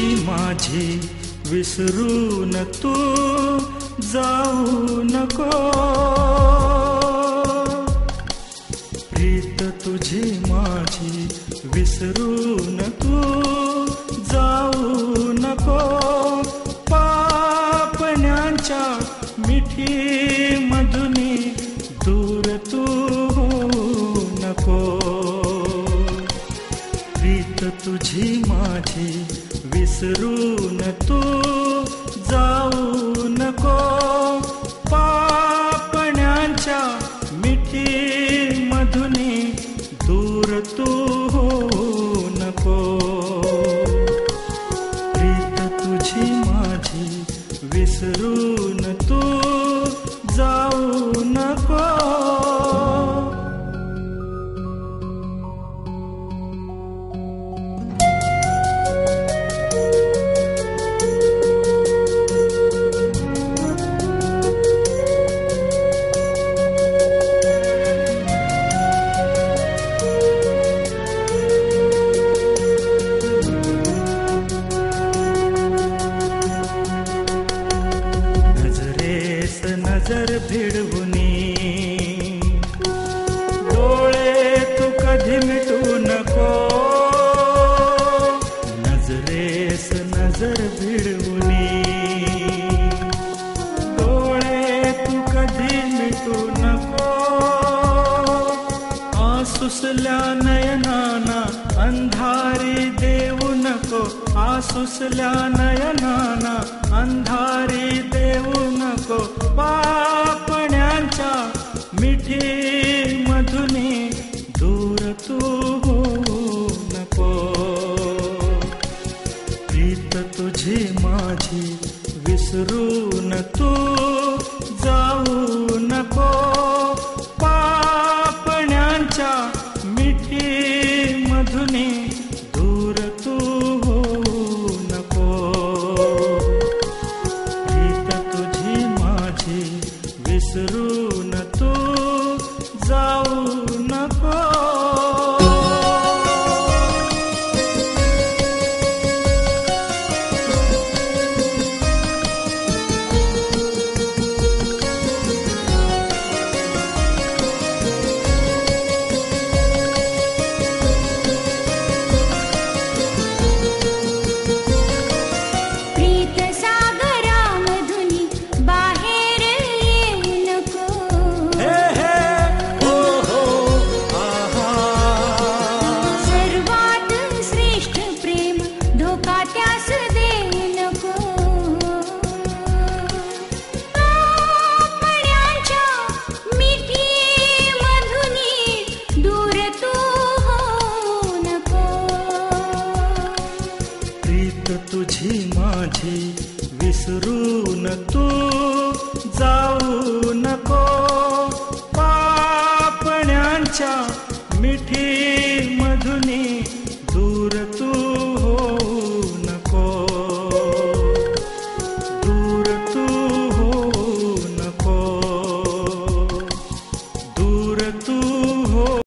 तुझी माझी विसरून तू जाऊ नको. प्रीत तुझी माझी विसरून तू जाऊ नको. पापण्यांच्या मिठी मधुनी दूर तू नको. प्रीत तुझी माझी विसरून तू जाऊ नको. पापण्यांच्या मिठी मधुनी दूर तू नको. प्रीत तुझी माझी विसरून तू जाऊ नको. नजर भिडवुनी डोळे तू कधी मिटू नको. नजरेस नजर भिडवुनी डोळे तू कधी मिटू नको. आसुसल्या नयनाना अंधारी देऊ नको. आसुसल्या नयनाना अंधारी देऊ नको. पापण्यांच्या मिठी मधुनी दूर तू नको. प्रीत तुझी माझी विसरून तू जाऊ नको. पापण्यांच्या मिठी मधुनी दूर तू नको. प्रीत तुझी माझी विसरून तू जाऊ नको. तुझी माझी विसरून तू जाऊ नको. पापण्यांच्या मिठी